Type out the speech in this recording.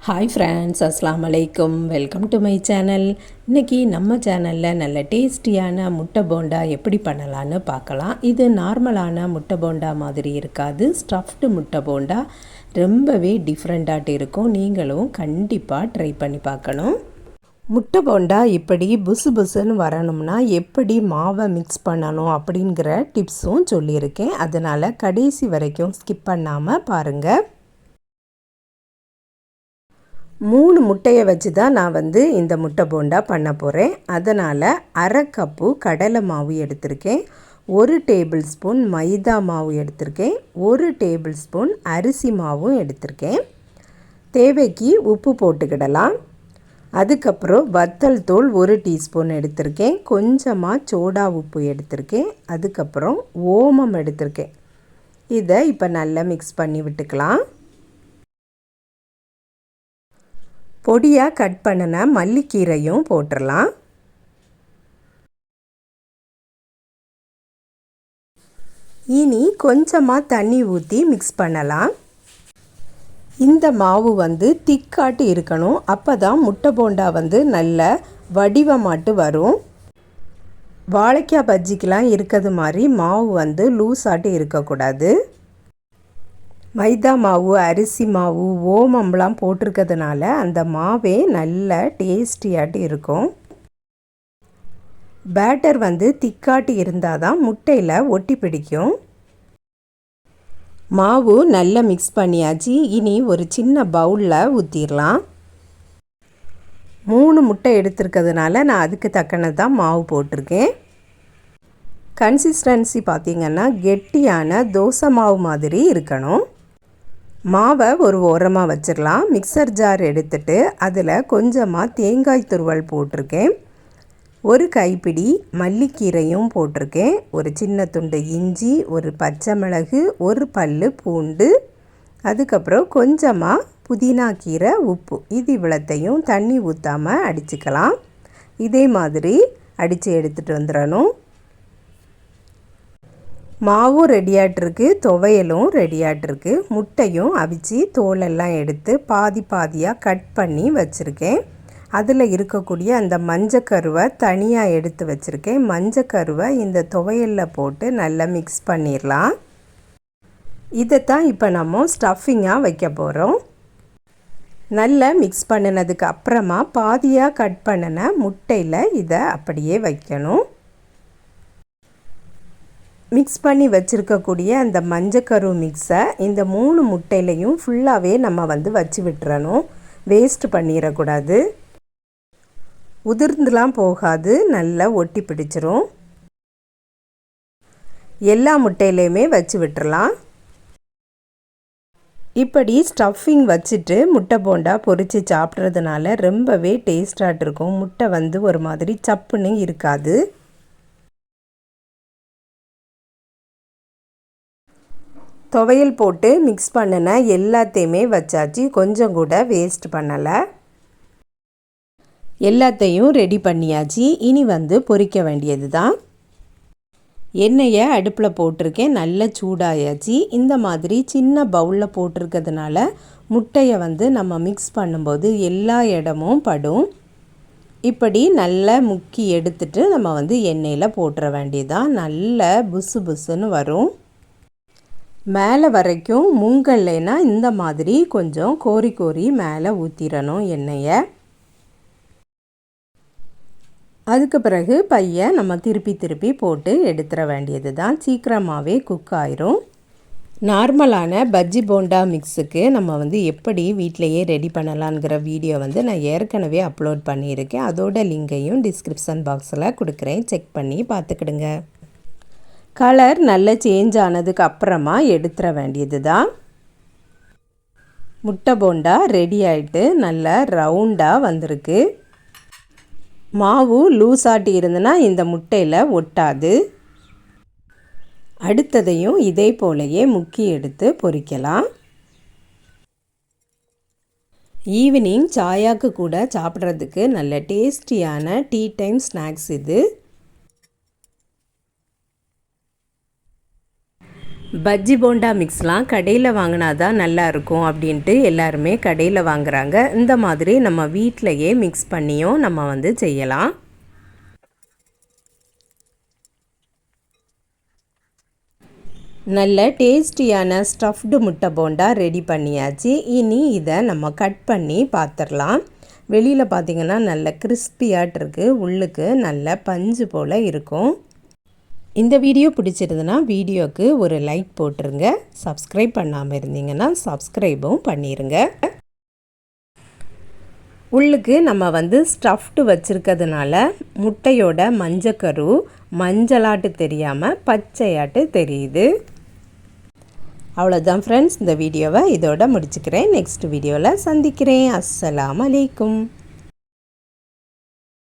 Hi friends, அஸ்ஸலாமு அலைக்கும். Welcome to my channel. இன்றைக்கி நம்ம சேனலில் நல்ல டேஸ்டியான முட்டை போண்டா எப்படி பண்ணலான்னு பார்க்கலாம். இது நார்மலான முட்டை போண்டா மாதிரி இருக்காது. ஸ்டஃப்டு முட்டை போண்டா ரொம்பவே டிஃப்ரெண்ட்டாக இருக்கும். நீங்களும் கண்டிப்பாக ட்ரை பண்ணி பார்க்கணும். முட்டை போண்டா இப்படி புசு புசுன்னு வரணும்னா எப்படி மாவை மிக்ஸ் பண்ணணும் அப்படிங்கிற டிப்ஸும் சொல்லியிருக்கேன். அதனால் கடைசி வரைக்கும் ஸ்கிப் பண்ணாமல் பாருங்கள். 3 முட்டையை வச்சு தான் நான் இந்த முட்டை போண்டா பண்ண போகிறேன். அதனால் அரை கப்பு கடலை மாவு எடுத்திருக்கேன், 1 டேபிள் ஸ்பூன் மைதா மாவு எடுத்திருக்கேன், 1 டேபிள் ஸ்பூன் அரிசி மாவும் எடுத்திருக்கேன். தேவைக்கு உப்பு போட்டுக்கிடலாம். அதுக்கப்புறம் வத்தல் தூள் 1 டீஸ்பூன் எடுத்திருக்கேன், கொஞ்சமாக சோடா உப்பு எடுத்திருக்கேன், அதுக்கப்புறம் ஓமம் எடுத்திருக்கேன். இதை இப்போ நல்லா மிக்ஸ் பண்ணி விட்டுக்கலாம். பொடியாக கட் பண்ணின மல்லிக்கீரையும் போட்டுடலாம். இனி கொஞ்சமாக தண்ணி ஊற்றி மிக்ஸ் பண்ணலாம். இந்த மாவு திக்காட்டு இருக்கணும். அப்போ தான் முட்டை போண்டா நல்ல வடிவமாட்டு வரும். வாழைக்காய் பஜ்ஜிக்கெலாம் இருக்கிறது மாதிரி மாவு லூஸாட்டு இருக்கக்கூடாது. மைதா மாவு, அரிசி மாவு, ஓமம்லாம் போட்டிருக்கிறதுனால அந்த மாவே நல்ல டேஸ்டியாட்டு இருக்கும். பேட்டர் திக்காட்டு இருந்தால் தான் முட்டையில் ஒட்டி பிடிக்கும். மாவு நல்லா மிக்ஸ் பண்ணியாச்சு. இனி ஒரு சின்ன பவுலில் ஊற்றிடலாம். 3 முட்டை எடுத்துருக்கிறதுனால நான் அதுக்கு தக்கன தான் மாவு போட்டிருக்கேன். கன்சிஸ்டன்சி பார்த்திங்கன்னா கெட்டியான தோசை மாவு மாதிரி இருக்கணும். மாவை ஒரு ஓரமாக வச்சிடலாம். மிக்சர் ஜார் எடுத்துட்டு அதில் கொஞ்சமாக தேங்காய் துருவல் போட்டிருக்கேன், 1 கைப்பிடி மல்லிக்கீரையும் போட்டிருக்கேன், ஒரு சின்ன துண்டு இஞ்சி, ஒரு பச்சை மிளகு, 1 பல்லு பூண்டு, அதுக்கப்புறம் கொஞ்சமாக புதினா கீரை, உப்பு. இது இவ்வளத்தையும் தண்ணி ஊற்றாமல் அடிச்சுக்கலாம். இதே மாதிரி அடித்து எடுத்துகிட்டு வந்துடணும். மாவும் ரெடியாகிட்டுருக்கு, துவையலும் ரெடியாகிட்டுருக்கு. முட்டையும் அவிச்சு தோலெல்லாம் எடுத்து பாதி பாதியாக கட் பண்ணி வச்சுருக்கேன். அதில் இருக்கக்கூடிய அந்த மஞ்சக்கருவை தனியாக எடுத்து வச்சுருக்கேன். மஞ்சக்கருவை இந்த துவையலில் போட்டு நல்லா மிக்ஸ் பண்ணிடலாம். இதைத்தான் இப்போ நம்ம ஸ்டஃபிங்காக வைக்க போகிறோம். நல்லா மிக்ஸ் பண்ணினதுக்கு அப்புறமா பாதியாக கட் பண்ணின முட்டையில் இதை அப்படியே வைக்கணும். மிக்ஸ் பண்ணி வச்சுருக்கக்கூடிய அந்த மஞ்சக்கரு மிக்ஸை இந்த 3 முட்டையிலையும் ஃபுல்லாகவே நம்ம வச்சு விட்டுறணும். வேஸ்ட் பண்ணிடக்கூடாது. உதிர்ந்துலாம் போகாது, நல்லா ஒட்டி பிடிச்சிரும். எல்லா முட்டையிலையுமே வச்சு விட்டுறலாம். இப்படி ஸ்டஃபிங் வச்சுட்டு முட்டை போண்டா பொரித்து சாப்பிட்றதுனால ரொம்பவே டேஸ்டாக இருக்கும். முட்டை ஒரு மாதிரி சப்புன்னு இருக்காது. துவையல் போட்டு மிக்ஸ் பண்ணின எல்லாத்தையுமே வச்சாச்சு. கொஞ்சம் கூட வேஸ்ட் பண்ணலை. எல்லாத்தையும் ரெடி பண்ணியாச்சு. இனி பொரிக்க வேண்டியது தான். எண்ணெயை அடுப்பில் போட்டிருக்கேன், நல்லா சூடாயாச்சு. இந்த மாதிரி சின்ன பவுலில் போட்டிருக்கிறதுனால முட்டையை நம்ம மிக்ஸ் பண்ணும்போது எல்லா இடமும் படும். இப்படி நல்லா முக்கி எடுத்துட்டு நம்ம எண்ணெயில் போட்டுற வேண்டியதுதான். நல்ல புசு புசுன்னு வரும். மேலே வரைக்கும் முங்கல்லைனா இந்த மாதிரி கொஞ்சம் கோரி கோரி மேலே ஊற்றிடணும் எண்ணெயை. அதுக்கு பிறகு பையை நம்ம திருப்பி திருப்பி போட்டு எடுத்துட வேண்டியது தான். சீக்கிரமாகவே குக் ஆயிரும். நார்மலான பஜ்ஜி போண்டா மிக்ஸுக்கு நம்ம எப்படி வீட்டிலையே ரெடி பண்ணலாங்கிற வீடியோ நான் ஏற்கனவே அப்லோட் பண்ணியிருக்கேன். அதோட லிங்கையும் டிஸ்கிரிப்ஷன் பாக்ஸில் கொடுக்குறேன், செக் பண்ணி பார்த்துக்கிடுங்க. கலர் நல்லா சேஞ்ச் ஆனதுக்கு அப்புறமா எடுத்துட வேண்டியது தான். முட்டை போண்டா ரெடி ஆகிட்டு நல்லா ரவுண்டாக வந்திருக்கு. மாவு லூஸாட்டி இருந்ததுன்னா இந்த முட்டையில் ஒட்டாது. அடுத்ததையும் இதே போலையே முக்கி எடுத்து பொரிக்கலாம். ஈவினிங் சாயாக்கு கூட சாப்பிட்றதுக்கு நல்ல டேஸ்டியான டீ டைம் ஸ்நாக்ஸ் இது. பஜ்ஜி போண்டா மிக்ஸ்லாம் கடையில் வாங்கினா தான் நல்லாயிருக்கும் அப்படின்ட்டு எல்லாருமே கடையில் வாங்குகிறாங்க. இந்த மாதிரி நம்ம வீட்டிலையே மிக்ஸ் பண்ணியும் நம்ம வந்து செய்யலாம். நல்ல டேஸ்டியான ஸ்டஃப்டு முட்டை போண்டா ரெடி பண்ணியாச்சு. இனி இதை நம்ம கட் பண்ணி பார்த்துடலாம். வெளியில் பார்த்திங்கன்னா நல்ல கிறிஸ்பியாட்டு இருக்குது, உள்ளுக்கு நல்ல பஞ்சு போல் இருக்கும். இந்த வீடியோ பிடிச்சிருந்துன்னா வீடியோவுக்கு ஒரு லைக் போட்டுருங்க. சப்ஸ்கிரைப் பண்ணாமல் இருந்தீங்கன்னா சப்ஸ்கிரைபும் பண்ணிடுங்க. உள்ளுக்கு நம்ம வந்து ஸ்டஃப்டு வச்சுருக்கிறதுனால முட்டையோட மஞ்சக்கரு மஞ்சளாட்டு தெரியாமல் பச்சையாட்டு தெரியுது. அவ்வளோதான் ஃப்ரெண்ட்ஸ், இந்த வீடியோவை இதோட முடிச்சுக்கிறேன். நெக்ஸ்ட் வீடியோவில் சந்திக்கிறேன். அஸ்ஸலாமு அலைக்கும்.